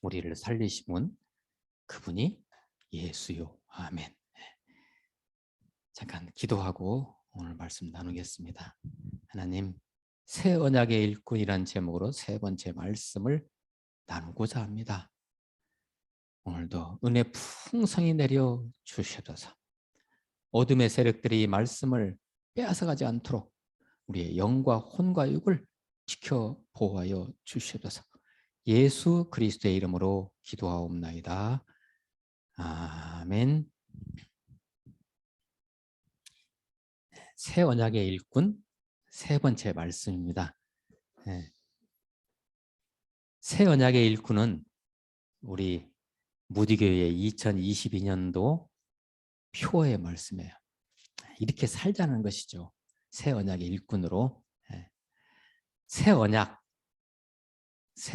우리를 살리신 그분이 예수요. 아멘. 잠깐 기도하고 오늘 말씀 나누겠습니다. 하나님, 새 언약의 일꾼이란 제목으로 세 번째 말씀을 나누고자 합니다. 오늘도 은혜 풍성히 내려 주시옵소서. 어둠의 세력들이 이 말씀을 빼앗아가지 않도록 우리의 영과 혼과 육을 지켜 보호하여 주시옵소서. 예수 그리스도의 이름으로 기도하옵나이다. 아멘. 새 언약의 일꾼 세 번째 말씀입니다. 새 언약의 일꾼은 우리 무디교회 2022년도 표어의 말씀이에요. 이렇게 살자는 것이죠. 새 언약의 일꾼으로. 새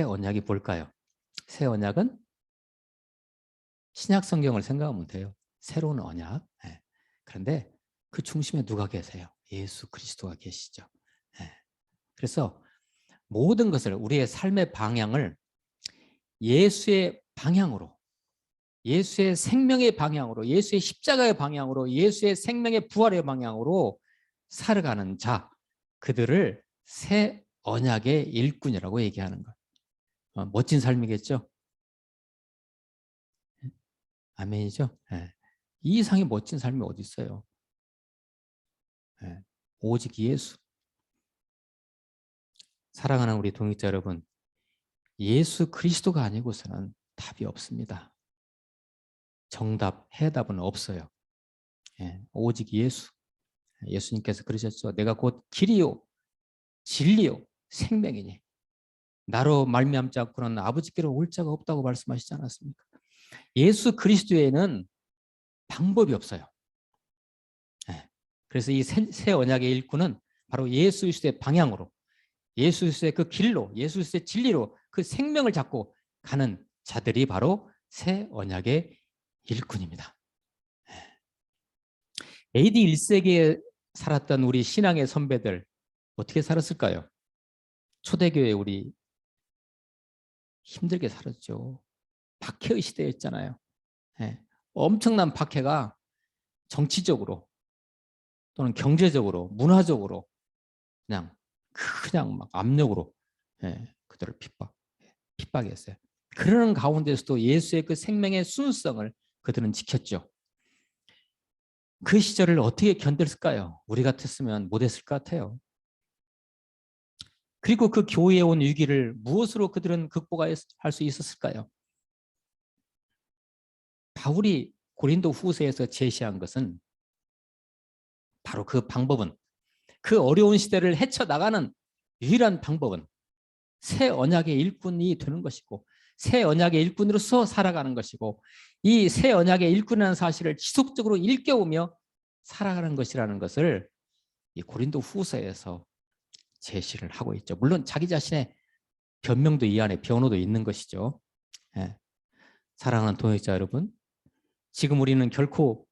언약이 뭘까요? 새 언약은 신약 성경을 생각하면 돼요. 새로운 언약. 그런데 그 중심에 누가 계세요? 예수 그리스도가 계시죠. 그래서 모든 것을, 우리의 삶의 방향을 예수의 방향으로, 예수의 생명의 방향으로, 예수의 십자가의 방향으로, 예수의 생명의 부활의 방향으로 살아가는 자, 그들을 새 언약의 일꾼이라고 얘기하는 거예요. 멋진 삶이겠죠? 아멘이죠? 이 이상의 멋진 삶이 어디 있어요? 오직 예수. 사랑하는 우리 동역자 여러분, 예수 그리스도가 아니고서는 답이 없습니다. 정답, 해답은 없어요. 오직 예수. 예수님께서 그러셨죠. 내가 곧 길이요, 진리요, 생명이니 나로 말미암지 않고는 아버지께로 올 자가 없다고 말씀하시지 않았습니까? 예수 그리스도에는 방법이 없어요. 그래서 이 새 언약의 일꾼은 바로 예수 그리스도의 방향으로, 예수 그리스도의 그 길로, 예수 그리스도의 진리로 그 생명을 잡고 가는 자들이 바로 새 언약의 일꾼입니다. AD 1세기에 살았던 우리 신앙의 선배들 어떻게 살았을까요? 초대교회 우리 힘들게 살았죠. 박해의 시대였잖아요. 엄청난 박해가 정치적으로 또는 경제적으로, 문화적으로 그냥 막 압력으로 그들을 핍박했어요. 그러는 가운데서도 예수의 그 생명의 순수성을 그들은 지켰죠. 그 시절을 어떻게 견뎠을까요? 우리 같았으면 못했을 것 같아요. 그리고 그 교회에 온 위기를 무엇으로 그들은 극복할 수 있었을까요? 바울이 고린도 후서에서 제시한 것은 바로 그 방법은, 그 어려운 시대를 헤쳐나가는 유일한 방법은 새 언약의 일꾼이 되는 것이고, 새 언약의 일꾼으로서 살아가는 것이고, 이 새 언약의 일꾼이라는 사실을 지속적으로 일깨우며 살아가는 것이라는 것을 이 고린도 후서에서 제시를 하고 있죠. 물론 자기 자신의 변명도 이 안에 변호도 있는 것이죠. 사랑하는 동역자 여러분, 지금 우리는 결코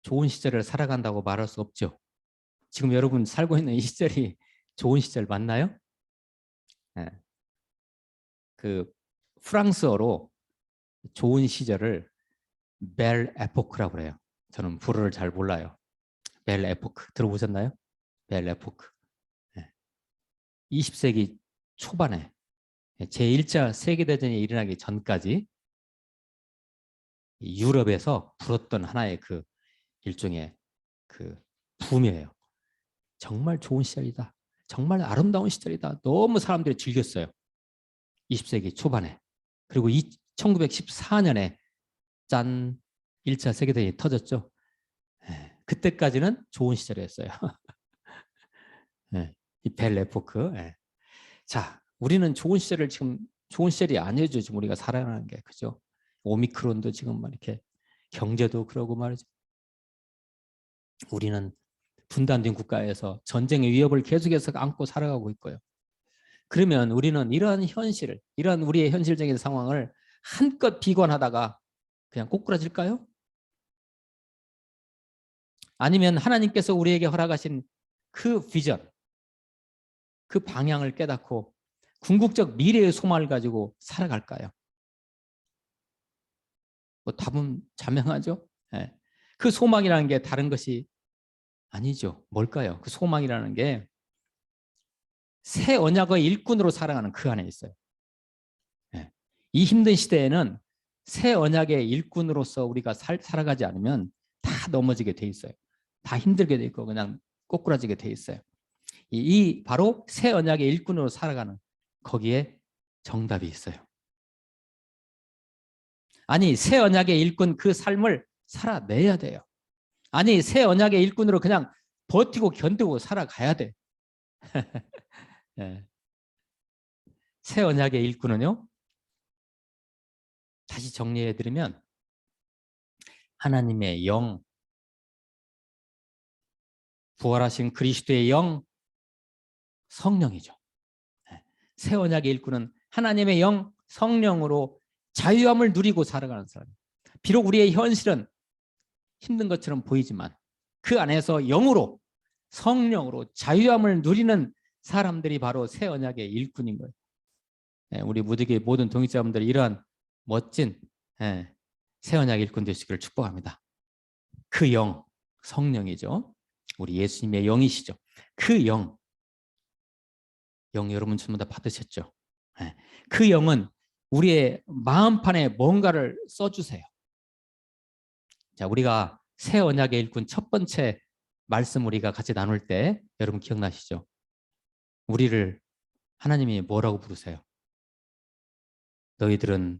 좋은 시절을 살아간다고 말할 수 없죠. 지금 여러분 살고 있는 이 시절이 좋은 시절 맞나요? 그 프랑스어로 좋은 시절을 벨 에포크라고 그래요. 저는 불어를 잘 몰라요. 벨 에포크 들어보셨나요? 벨 에포크. 20세기 초반에 제1차 세계대전이 일어나기 전까지 유럽에서 불었던 하나의 그 일종의 그 붐이에요. 정말 좋은 시절이다. 정말 아름다운 시절이다. 너무 사람들이 즐겼어요. 20세기 초반에. 그리고 1914년에 짠 1차 세계대전이 터졌죠. 그때까지는 좋은 시절이었어요. 이 벨 에포크. 자, 우리는 좋은 시절을 지금 좋은 시절이 아니죠. 지금 우리가 살아가는 게. 그죠? 오미크론도 지금 막 이렇게 경제도 그러고 말이죠. 우리는 분단된 국가에서 전쟁의 위협을 계속해서 안고 살아가고 있고요. 그러면 우리는 이러한 현실을, 이러한 우리의 현실적인 상황을 한껏 비관하다가 그냥 꼬꾸라질까요? 아니면 하나님께서 우리에게 허락하신 그 비전, 그 방향을 깨닫고 궁극적 미래의 소망을 가지고 살아갈까요? 뭐 답은 자명하죠. 예. 그 소망이라는 게 다른 것이 아니죠. 뭘까요? 그 소망이라는 게 새 언약의 일꾼으로 살아가는 그 안에 있어요. 예. 이 힘든 시대에는 새 언약의 일꾼으로서 우리가 살아가지 않으면 다 넘어지게 돼 있어요. 다 힘들게 돼 있고 그냥 꼬꾸라지게 돼 있어요. 이 바로 새 언약의 일꾼으로 살아가는 거기에 정답이 있어요. 아니 새 언약의 일꾼 그 삶을 살아내야 돼요. 아니 새 언약의 일꾼으로 그냥 버티고 견디고 살아가야 돼. 예. 새 언약의 일꾼은요. 다시 정리해드리면 하나님의 영, 부활하신 그리스도의 영, 성령이죠. 예. 새 언약의 일꾼은 하나님의 영, 성령으로 자유함을 누리고 살아가는 사람. 비록 우리의 현실은 힘든 것처럼 보이지만 그 안에서 영으로 성령으로 자유함을 누리는 사람들이 바로 새 언약의 일꾼인 거예요. 우리 모든 동역자분들이 이러한 멋진 새 언약의 일꾼 되시기를 축복합니다. 그 영, 성령이죠. 우리 예수님의 영이시죠. 그 영 여러분 전부 다 받으셨죠. 그 영은 우리의 마음판에 뭔가를 써주세요. 자, 우리가 새 언약의 일꾼 첫 번째 말씀 우리가 같이 나눌 때 여러분 기억나시죠? 우리를 하나님이 뭐라고 부르세요? 너희들은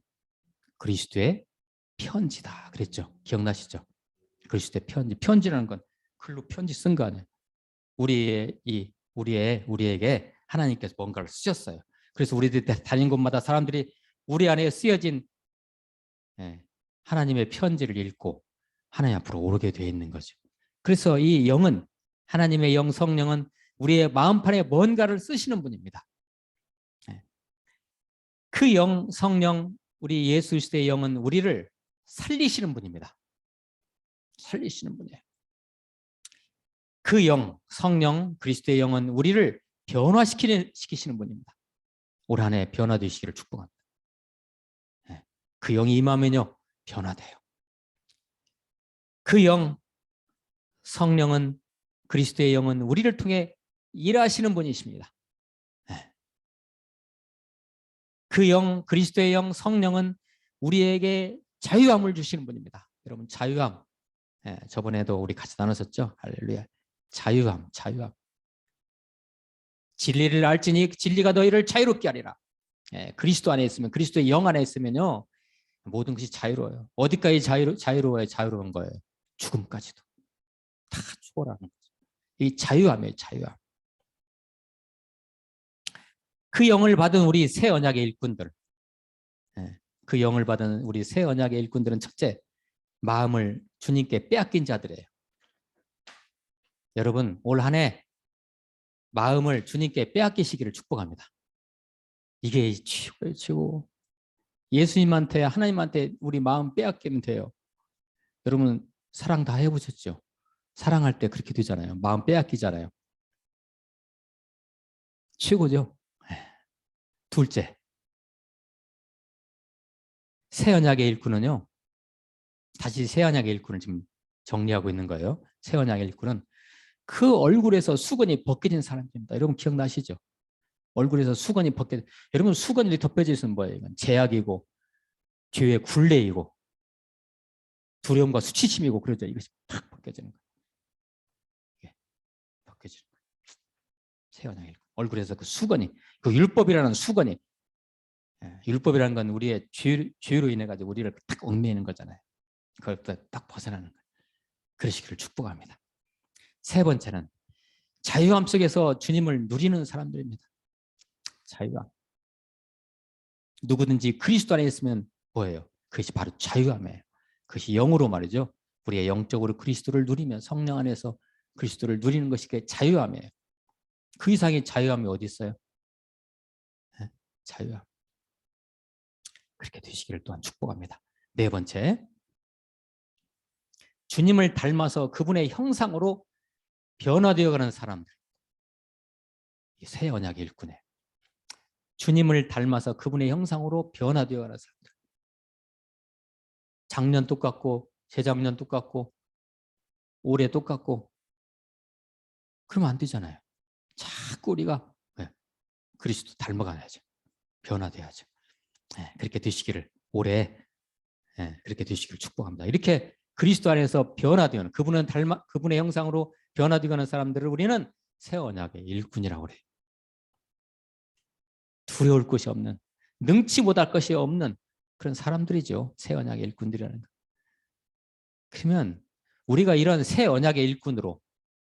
그리스도의 편지다 그랬죠. 기억나시죠? 그리스도의 편지. 편지라는 건 글로 편지 쓴 거 아니에요. 우리에게 하나님께서 뭔가를 쓰셨어요. 그래서 우리들 다닌 곳마다 사람들이 우리 안에 쓰여진 하나님의 편지를 읽고 하나님 앞으로 오르게 되어 있는 거죠. 그래서 이 영은 하나님의 영 성령은 우리의 마음판에 뭔가를 쓰시는 분입니다. 그 영 성령 우리 예수 그리스도의 영은 우리를 살리시는 분입니다. 살리시는 분이에요. 그 영 성령 그리스도의 영은 우리를 변화시키시는 분입니다. 올 한 해 변화되시기를 축복합니다. 그 영이 임하면요 변화돼요. 그 영 성령은 그리스도의 영은 우리를 통해 일하시는 분이십니다. 그 영 그리스도의 영 성령은 우리에게 자유함을 주시는 분입니다. 여러분 자유함 저번에도 우리 같이 나눴었죠. 할렐루야. 자유함. 진리를 알지니 진리가 너희를 자유롭게 하리라. 그리스도 안에 있으면 그리스도의 영 안에 있으면요 모든 것이 자유로워요. 어디까지 자유로워야 자유로운 거예요. 죽음까지도 다 죽어라는 거죠. 이 자유함이에요. 자유함. 그 영을 받은 우리 새 언약의 일꾼들, 그 영을 받은 우리 새 언약의 일꾼들은 첫째 마음을 주님께 빼앗긴 자들이에요. 여러분 올 한 해 마음을 주님께 빼앗기시기를 축복합니다. 이게 최고. 예수님한테 하나님한테 우리 마음 빼앗기면 돼요. 여러분 사랑 다 해보셨죠? 사랑할 때 그렇게 되잖아요. 마음 빼앗기잖아요. 최고죠. 둘째 새 언약의 일꾼은요. 다시 새 언약의 일꾼을 지금 정리하고 있는 거예요. 새 언약의 일꾼은 그 얼굴에서 수건이 벗겨진 사람입니다. 여러분 기억나시죠? 얼굴에서 수건이 벗겨진. 여러분 수건이 덮여져 있으면 뭐예요? 이건 제약이고 죄의 굴레이고 두려움과 수치심이고 그러죠. 이것이 탁 벗겨지는 거예요. 이게 벗겨지는 거예요. 새 언약의 일꾼. 얼굴에서 그 수건이 그 율법이라는 수건이 율법이라는 건 우리의 죄로 인해 가지고 우리를 딱 얽매이는 거잖아요. 그걸 딱 벗어나는 거예요. 그러시기를 축복합니다. 세 번째는 자유함 속에서 주님을 누리는 사람들입니다. 자유함. 누구든지 그리스도 안에 있으면 뭐예요? 그것이 바로 자유함이에요. 그것이 영으로 말이죠. 우리의 영적으로 그리스도를 누리면 성령 안에서 그리스도를 누리는 것이 자유함이에요. 그 이상의 자유함이 어디 있어요? 자유함. 그렇게 되시기를 또한 축복합니다. 네 번째, 주님을 닮아서 그분의 형상으로 변화되어가는 사람들. 새 언약의 일꾼이에요. 주님을 닮아서 그분의 형상으로 변화되어 가는 사람들. 작년 똑같고 재작년 똑같고 올해 똑같고 그러면 안 되잖아요. 자꾸 우리가 그리스도 닮아가야죠. 변화돼야죠. 그렇게 되시기를 올해 그렇게 되시기를 축복합니다. 이렇게 그리스도 안에서 변화되는 그분의 형상으로 변화되는 사람들을 우리는 새 언약의 일꾼이라고 그래요. 두려울 것이 없는, 능치 못할 것이 없는 그런 사람들이죠. 새 언약의 일꾼들이라는 거. 그러면 우리가 이런 새 언약의 일꾼으로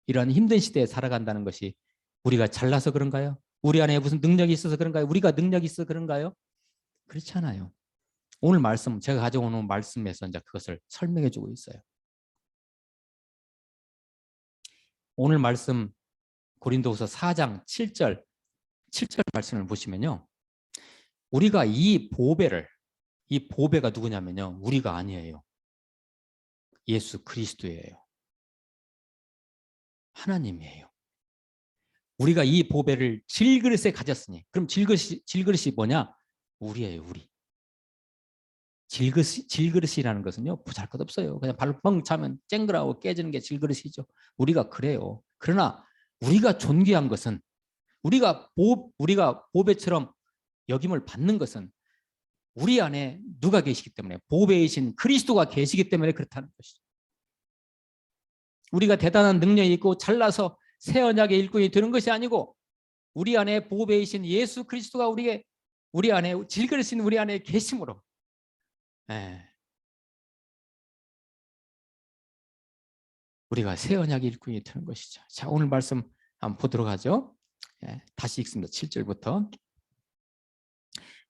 이런 힘든 시대에 살아간다는 것이 우리가 잘나서 그런가요? 우리 안에 무슨 능력이 있어서 그런가요? 우리가 능력이 있어서 그런가요? 그렇지 않아요. 오늘 말씀, 제가 가져오는 말씀에서 이제 그것을 설명해 주고 있어요. 오늘 말씀 고린도후서 4장 7절 말씀을 보시면요. 우리가 이 보배가 누구냐면요. 우리가 아니에요. 예수 그리스도예요. 하나님이에요. 우리가 이 보배를 질그릇에 가졌으니, 그럼 질그릇이 뭐냐? 우리예요, 우리. 질그릇이라는 것은요, 보잘것없어요. 그냥 발로 뻥 차면 쨍그라고 깨지는 게 질그릇이죠. 우리가 그래요. 그러나 우리가 존귀한 것은 우리가 보배처럼 여김을 받는 것은 우리 안에 누가 계시기 때문에, 보배이신 그리스도가 계시기 때문에 그렇다는 것이죠. 우리가 대단한 능력이 있고 잘나서 새 언약의 일꾼이 되는 것이 아니고 우리 안에 보배이신 예수 그리스도가 우리 안에 질그릇인 우리 안에 계심으로 우리가 새 언약의 일꾼이 되는 것이죠. 자, 오늘 말씀 한번 보도록 하죠. 다시 읽습니다. 7절부터.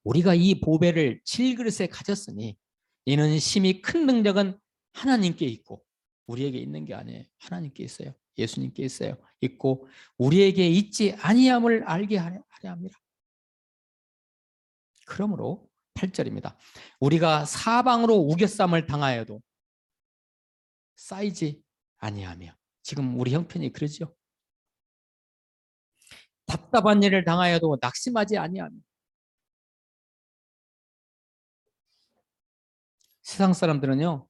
우리가 이 보배를 질그릇에 가졌으니 이는 심히 큰 능력은 하나님께 있고 우리에게 있는 게 아니에요. 하나님께 있어요. 예수님께 있어요. 있고 우리에게 있지 아니함을 알게 하려 합니다. 그러므로 8절입니다. 우리가 사방으로 우겨쌈을 당하여도 쌓이지 아니하며, 지금 우리 형편이 그러죠. 답답한 일을 당하여도 낙심하지 아니하며. 세상 사람들은요,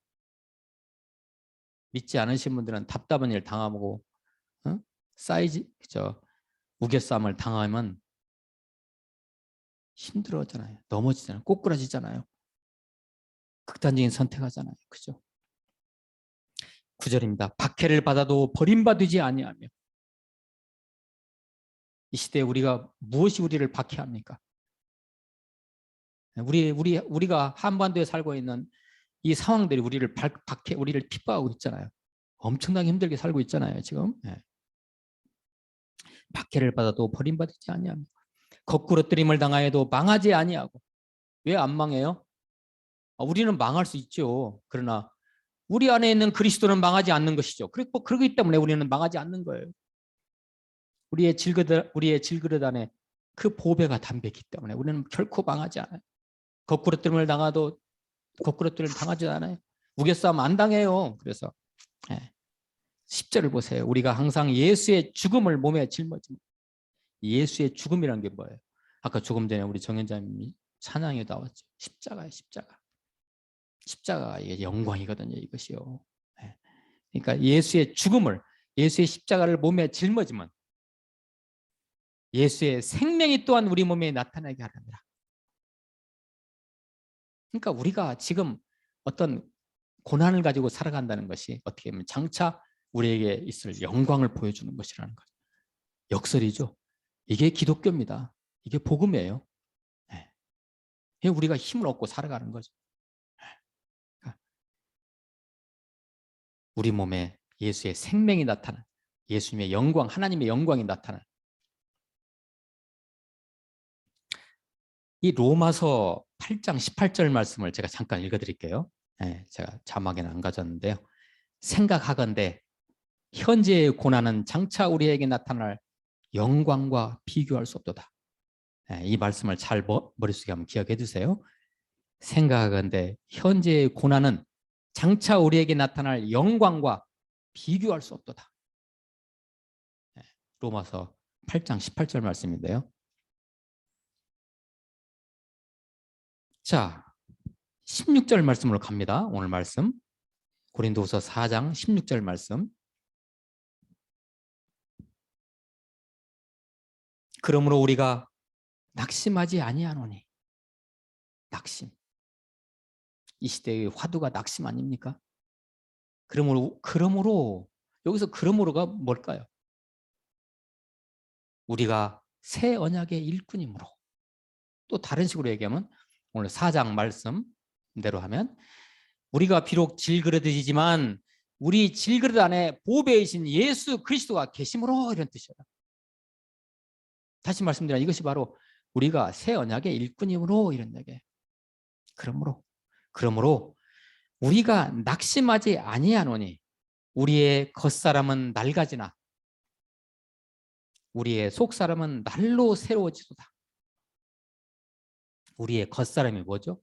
믿지 않으신 분들은 답답한 일 당하고 우겨쌈을 당하면 힘들어하잖아요. 넘어지잖아요. 꼬꾸라지잖아요. 극단적인 선택하잖아요. 그죠? 9절입니다. 박해를 받아도 버림받지 아니하며. 이 시대에 무엇이 우리를 박해합니까? 우리가 한반도에 살고 있는 이 상황들이 우리를 핍박하고 있잖아요. 엄청나게 힘들게 살고 있잖아요. 지금. 박해를 받아도 버림받지 아니하며 거꾸러뜨림을 당하여도 망하지 아니하고. 왜 안 망해요? 우리는 망할 수 있죠. 그러나 우리 안에 있는 그리스도는 망하지 않는 것이죠. 그렇기 때문에 우리는 망하지 않는 거예요. 우리의 질그릇 안에 그 보배가 담겼기 때문에 우리는 결코 망하지 않아요. 거꾸러뜨림을 당하지 않아요. 우겨싸움 안 당해요. 그래서 10절을 보세요. 우리가 항상 예수의 죽음을 몸에 짊어집니다. 예수의 죽음이란 게 뭐예요? 아까 조금 전에 우리 정현자님이 찬양에 나왔죠. 십자가예요. 십자가가 이게 영광이거든요. 이것이요. 그러니까 예수의 십자가를 몸에 짊어지면 예수의 생명이 또한 우리 몸에 나타나게 하랍니다. 그러니까 우리가 지금 어떤 고난을 가지고 살아간다는 것이 어떻게 보면 장차 우리에게 있을 영광을 보여주는 것이라는 거죠. 역설이죠. 이게 기독교입니다. 이게 복음이에요. 우리가 힘을 얻고 살아가는 거죠. 우리 몸에 예수의 생명이 나타나, 예수님의 영광, 하나님의 영광이 나타나. 이 로마서 8장 18절 말씀을 제가 잠깐 읽어드릴게요. 제가 자막에는 안 가졌는데요. 생각하건대 현재의 고난은 장차 우리에게 나타날 영광과 비교할 수 없도다. 이 말씀을 잘 머릿속에 한번 기억해 두세요. 생각하건대 현재의 고난은 장차 우리에게 나타날 영광과 비교할 수 없도다. 로마서 8장 18절 말씀인데요. 자, 16절 말씀으로 갑니다. 오늘 말씀. 고린도후서 4장 16절 말씀. 그러므로 우리가 낙심하지 아니하노니. 낙심. 이 시대의 화두가 낙심 아닙니까? 그러므로 여기서 그러므로가 뭘까요? 우리가 새 언약의 일꾼이므로. 또 다른 식으로 얘기하면 오늘 4장 말씀대로 하면 우리가 비록 질그릇이지만 우리 질그릇 안에 보배이신 예수 그리스도가 계심으로, 이런 뜻이에요. 다시 말씀드리면 이것이 바로 우리가 새 언약의 일꾼이므로, 이런 얘기예요. 그러므로 우리가 낙심하지 아니하노니 우리의 겉사람은 낡아지나 우리의 속사람은 날로 새로워지도다. 우리의 겉사람이 뭐죠?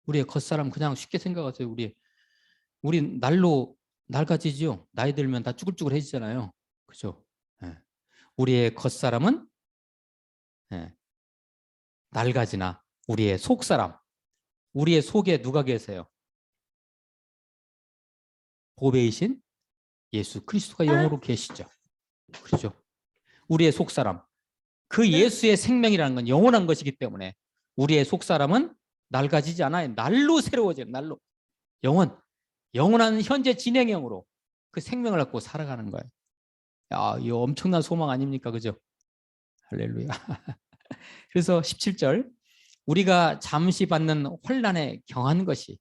우리의 겉사람 그냥 쉽게 생각하세요. 우리 날로 낡아지죠. 나이 들면 다 쭈글쭈글해지잖아요. 그죠? 네. 우리의 겉사람은 낡아지나 우리의 속사람, 우리의 속에 누가 계세요? 보배이신 예수 그리스도가 영으로 계시죠. 그렇죠? 우리의 속사람, 그 예수의 생명이라는 건 영원한 것이기 때문에 우리의 속사람은 낡아지지 않아요. 날로 새로워져요. 날로. 영원한 현재 진행형으로 그 생명을 갖고 살아가는 거예요. 야, 이 엄청난 소망 아닙니까? 그죠? 할렐루야. 그래서 17절, 우리가 잠시 받는 혼란에 경한 것이,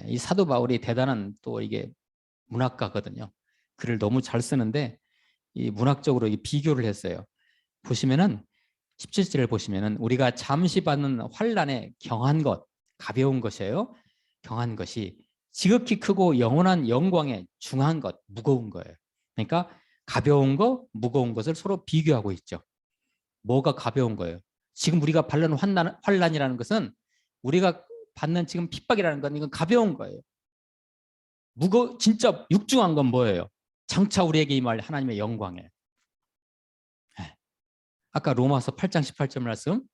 이 사도 바울이 대단한 또 이게 문학가거든요. 글을 너무 잘 쓰는데 이 문학적으로 이 비교를 했어요. 보시면은 17절을 보시면은 우리가 잠시 받는 환난에 경한 것, 가벼운 것이에요. 경한 것이 지극히 크고 영원한 영광에 중한 것, 무거운 거예요. 그러니까 가벼운 것, 무거운 것을 서로 비교하고 있죠. 뭐가 가벼운 거예요? 지금 우리가 받는 환난이라는 것은 우리가 받는 지금 핍박이라는 건 이건 가벼운 거예요. 진짜 육중한 건 뭐예요? 장차 우리에게 임할 하나님의 영광이에요. 아까 로마서 8장 18절 말씀,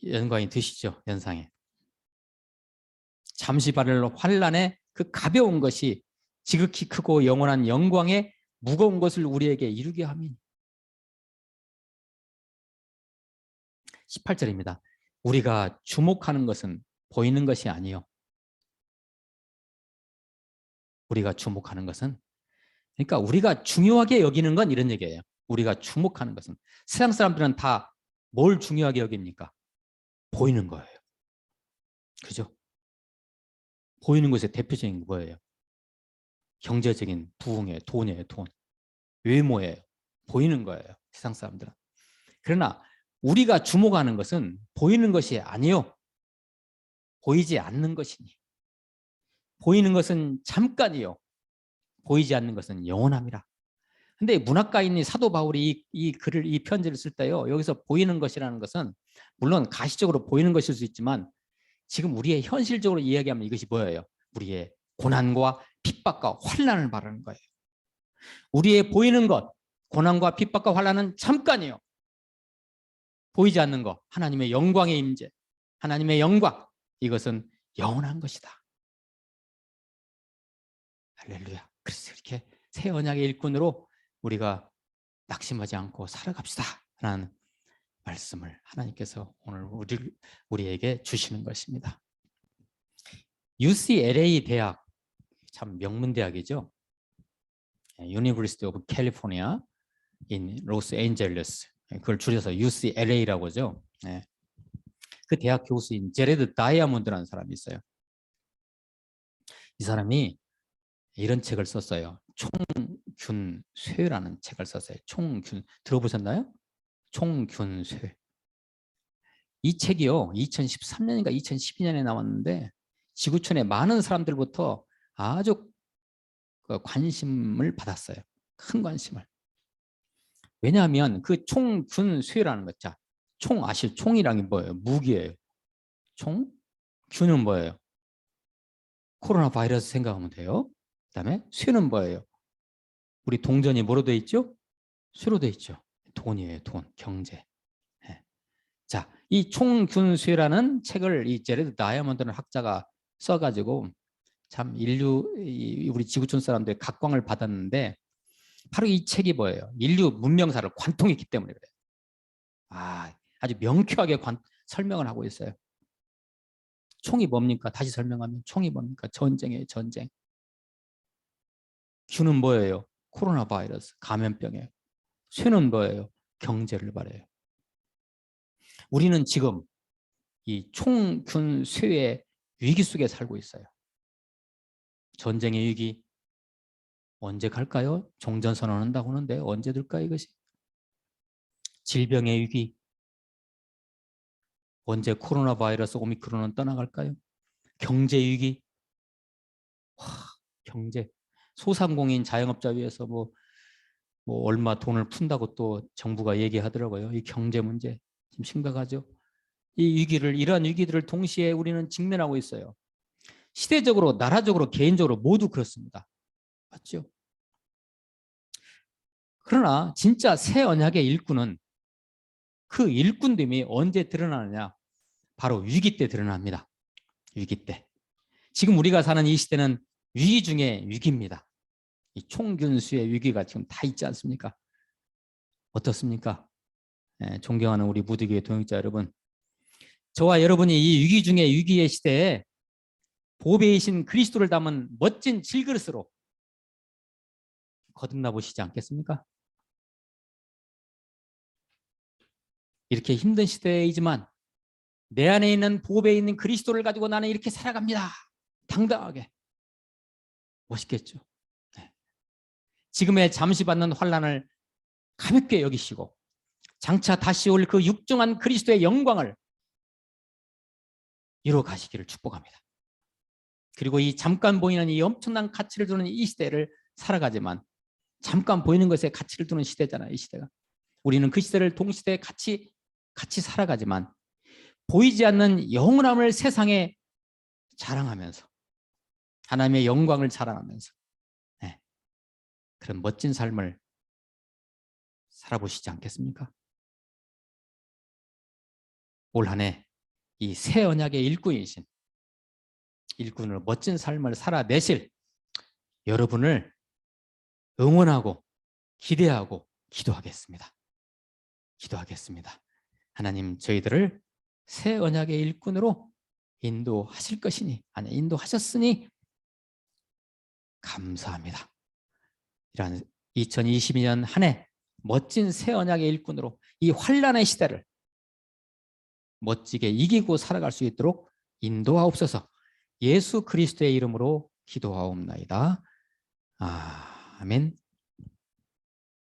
연관이 드시죠? 연상에. 잠시 받을 환난의 그 가벼운 것이 지극히 크고 영원한 영광의 무거운 것을 우리에게 이루게 함이니. 18절입니다. 우리가 주목하는 것은 보이는 것이 아니요. 우리가 주목하는 것은, 그러니까 우리가 중요하게 여기는 건 이런 얘기예요. 우리가 주목하는 것은, 세상 사람들은 다 뭘 중요하게 여깁니까? 보이는 거예요. 그죠? 보이는 것의 대표적인 게 뭐예요? 경제적인 부흥이에요. 돈이에요. 돈. 외모예요. 보이는 거예요. 세상 사람들은. 그러나 우리가 주목하는 것은 보이는 것이 아니요. 보이지 않는 것이니. 보이는 것은 잠깐이요. 보이지 않는 것은 영원함이라. 근데 문학가인 사도 바울이 이 글을, 이 편지를 쓸 때요, 여기서 보이는 것이라는 것은 물론 가시적으로 보이는 것일 수 있지만 지금 우리의 현실적으로 이야기하면 이것이 뭐예요? 우리의 고난과 핍박과 환난을 말하는 거예요. 우리의 보이는 것, 고난과 핍박과 환난은 잠깐이요. 보이지 않는 것, 하나님의 영광의 임재, 하나님의 영광, 이것은 영원한 것이다. 할렐루야. 그래서 이렇게 새 언약의 일꾼으로 우리가 낙심하지 않고 살아갑시다 라는 말씀을 하나님께서 오늘 우리에게 주시는 것입니다. UCLA 대학, 참 명문대학이죠. University of California in Los Angeles, 그걸 줄여서 UCLA라고 하죠. 그 대학 교수인 제레드 다이아몬드라는 사람이 있어요. 이 사람이 이런 책을 썼어요. 총균쇠라는 책을 썼어요. 들어보셨나요? 총균쇠. 이 책이요, 2013년인가 2012년에 나왔는데 지구촌의 많은 사람들부터 아주 관심을 받았어요. 큰 관심을. 왜냐하면 그 총균쇠라는 것, 자, 총이란 게 뭐예요? 무기예요. 균은 뭐예요? 코로나 바이러스 생각하면 돼요. 그다음에 쇠는 뭐예요? 우리 동전이 뭐로 돼 있죠? 쇠로 돼 있죠. 돈이에요. 돈, 경제. 자, 이 총균수라는 책을 이 제레드 다이아몬드라는 학자가 써가지고 참 우리 지구촌 사람들의 각광을 받았는데, 바로 이 책이 뭐예요? 인류 문명사를 관통했기 때문에 그래요. 아주 명쾌하게 설명을 하고 있어요. 총이 뭡니까? 다시 설명하면 총이 뭡니까? 전쟁이에요, 전쟁. 균은 뭐예요? 코로나 바이러스, 감염병이에요. 쇠는 뭐예요? 경제를 말해요. 우리는 지금 이 총균 쇠의 위기 속에 살고 있어요. 전쟁의 위기 언제 갈까요? 종전선언한다고 하는데 언제 될까 이것이? 질병의 위기 언제 코로나 바이러스 오미크론은 떠나갈까요? 경제 위기, 경제 소상공인 자영업자 위해서 뭐 얼마 돈을 푼다고 또 정부가 얘기하더라고요. 이 경제 문제 지금 심각하죠. 이러한 위기들을 동시에 우리는 직면하고 있어요. 시대적으로, 나라적으로, 개인적으로 모두 그렇습니다. 맞죠? 그러나 진짜 새 언약의 일꾼은 그 일꾼됨이 언제 드러나느냐? 바로 위기 때 드러납니다. 위기 때. 지금 우리가 사는 이 시대는 위기 중에 위기입니다. 이 총균수의 위기가 지금 다 있지 않습니까? 어떻습니까? 존경하는 우리 무디교회 동역자 여러분, 저와 여러분이 이 위기 중에 위기의 시대에 보배이신 그리스도를 담은 멋진 질그릇으로 거듭나 보시지 않겠습니까? 이렇게 힘든 시대이지만 내 안에 있는 보배에 있는 그리스도를 가지고 나는 이렇게 살아갑니다. 당당하게. 멋있겠죠? 네. 지금의 잠시 받는 환난을 가볍게 여기시고 장차 다시 올 그 육중한 그리스도의 영광을 이루어 가시기를 축복합니다. 그리고 이 잠깐 보이는 이 엄청난 가치를 두는 이 시대를 살아가지만, 잠깐 보이는 것에 가치를 두는 시대잖아요, 이 시대가. 우리는 그 시대를 동시대에 같이 살아가지만 보이지 않는 영원함을 세상에 자랑하면서 하나님의 영광을 자랑하면서 그런 멋진 삶을 살아보시지 않겠습니까? 올 한 해 이 새 언약의 일꾼이신 일꾼으로 멋진 삶을 살아내실 여러분을 응원하고 기대하고 기도하겠습니다. 기도하겠습니다. 하나님, 저희들을 새 언약의 일꾼으로 인도하실 것이니, 인도하셨으니 감사합니다. 이런 2022년 한 해 멋진 새 언약의 일꾼으로 이 환난의 시대를 멋지게 이기고 살아갈 수 있도록 인도하옵소서. 예수 그리스도의 이름으로 기도하옵나이다. 아멘.